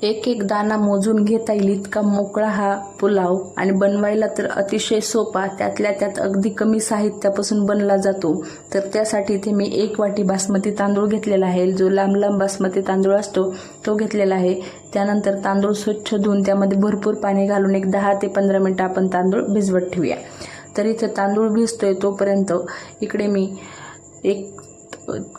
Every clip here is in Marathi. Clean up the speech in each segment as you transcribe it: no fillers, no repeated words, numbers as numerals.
एक एक दाना मोजून घेता येईल इतका मोकळा हा पुलाव आणि बनवायला तर अतिशय सोपा, त्यातल्या त्यात अगदी कमी साहित्यापासून बनला जातो। तर त्यासाठी इथे मी 1 वाटी बासमती तांदूळ घेतलेला आहे, जो लांब लांब बासमती तांदूळ असतो तो घेतलेला आहे। त्यानंतर तांदूळ स्वच्छ धुवून त्यामध्ये भरपूर पाणी घालून एक 10 ते 15 मिनिटं आपण तांदूळ भिजवत ठेवूया। तर इथे तांदूळ भिजतोय तोपर्यंत इकडे मी एक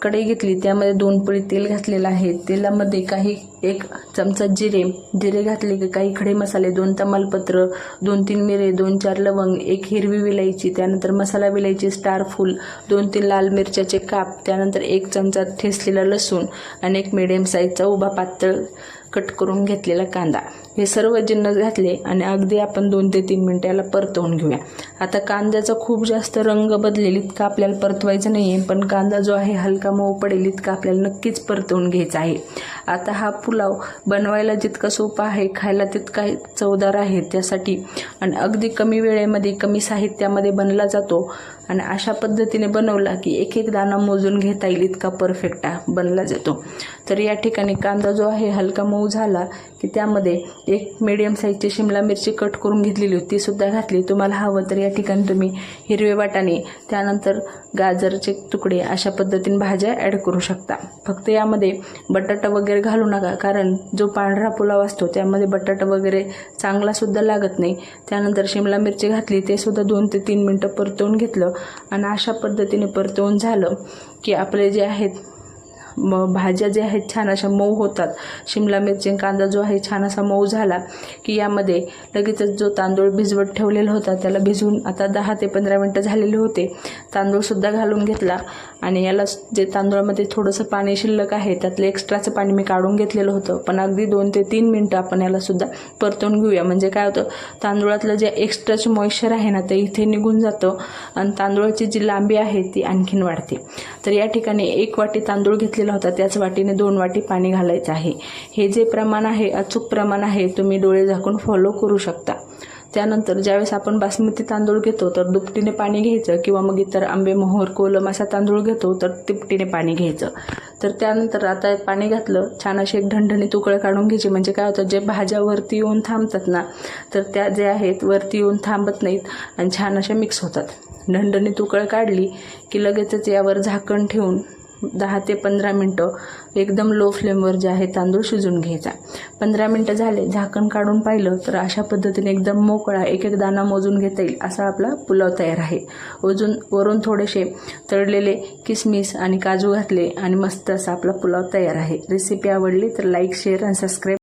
कढई घेतली, त्यामध्ये 2 पळी तेल घातलेलं आहे। तेलामध्ये काही 1 चमचा जिरे घातले, काही खडे मसाले, 2 तमालपत्र, 2-3 मिरे, 2-4 लवंग, 1 हिरवी विलायची, त्यानंतर मसाला विलायची स्टार फूल, 2-3 लाल मिरच्याचे काप, त्यानंतर 1 चमचा ठेचलेला लसूण आणि 1 मीडियम साईजचा उभा पातळ कट करून घेतलेला कांदा, हे सर्व जिन्नस घातले आणि अगदी आपण 2 ते 3 मिनिटं याला परतवून घेऊया। आता कांद्याचा खूप जास्त रंग बदलेल इतका आपल्याला परतवायचं नाहीये, पण कांदा जो आहे हलका मऊ पडेल इतका आपल्याला नक्कीच परतवून घ्यायचा आहे। आता हा पुलाव बनवायला जितका सोपा आहे, खायला तितका चवदार आहे, त्यासाठी आणि अगदी कमी वेळेमध्ये कमी साहित्यामध्ये बनला जातो आणि अशा पद्धतीने बनवला की एक एक दाना मोजून घेता येईल इतका परफेक्ट बनला जातो। तर या ठिकाणी कांदा जो आहे हलका मऊ झाला की त्यामध्ये 1 मीडियम साईजची शिमला मिरची कट करून घेतलेली होती ती सुद्धा घातली। तुम्हाला हवं तर या ठिकाणी तुम्ही हिरवे वाटाणे, त्यानंतर गाजरचे तुकडे अशा पद्धतीने भाज्या ॲड करू शकता। फक्त यामध्ये बटाटा वगैरे घालू नका, कारण जो पांढरा पुलाव असतो त्यामध्ये बटाटा वगैरे चांगला सुद्धा लागत नाही। त्यानंतर शिमला मिरची घातली, ते सुद्धा 2 ते 3 मिनिटं परतवून घेतलं आणि अशा पद्धतीने परतवून झालं की आपले जे आहेत भाज्या जे आहेत छान अशा मऊ होतात। शिमला मिरची आणि कांदा जो आहे छान असा मऊ झाला की यामध्ये लगेचच जो तांदूळ भिजवत ठेवलेला होता त्याला भिजवून आता 10 ते 15 मिनिटं झालेले होते, तांदूळ सुद्धा घालून घेतला आणि याला जे तांदूळामध्ये थोडंसं पाणी शिल्लक आहे त्यातलं एक्स्ट्राचं पाणी मी काढून घेतलेलं होतं, पण अगदी 2 ते 3 मिनिटं आपण याला सुद्धा परतवून घेऊया। म्हणजे काय होतं, तांदूळातलं जे एक्स्ट्राचं मॉइश्चर आहे ना ते इथे निघून जातं आणि तांदूळाची जी लांबी आहे ती आणखीन वाढते। तर या ठिकाणी 1 वाटी तांदूळ घेतलेला होता, त्याच वाटीने 2 वाटी पाणी घालायचं आहे। हे जे प्रमाण आहे अचूक प्रमाण आहे, तुम्ही डोळे झाकून फॉलो करू शकता। त्यानंतर ज्यावेळेस आपण बासमती तांदूळ घेतो तर दुपटीने पाणी घ्यायचं, किंवा मग इतर आंबे, मोहोर, कोलम असा तांदूळ घेतो तर तिपटीने पाणी घ्यायचं। तर त्यानंतर आता पाणी घातलं, छान अशी एक ढणढणीत उकळ काढून घ्यायची। म्हणजे काय होतं, जे भाज्या वरती येऊन थांबतात ना तर त्या जे आहेत वरती येऊन थांबत नाहीत आणि छान अशा मिक्स होतात। ढणढणीत उकळ काढली की लगेचच यावर झाकण ठेवून 10 ते 15 मिनिटं एकदम लो फ्लेमवर जे आहे तांदूळ शिजून घ्यायचा। 15 मिनिटं झाले, झाकण काढून पाहिलं तर अशा पद्धतीने एकदम मोकळा एक एक दाना मोजून घेता येईल असा आपला पुलाव तयार आहे। वरून थोडेसे तळलेले किसमिस आणि काजू घातले आणि मस्त असा आपला पुलाव तयार आहे। रेसिपी आवडली तर लाईक, शेअर आणि सबस्क्राईब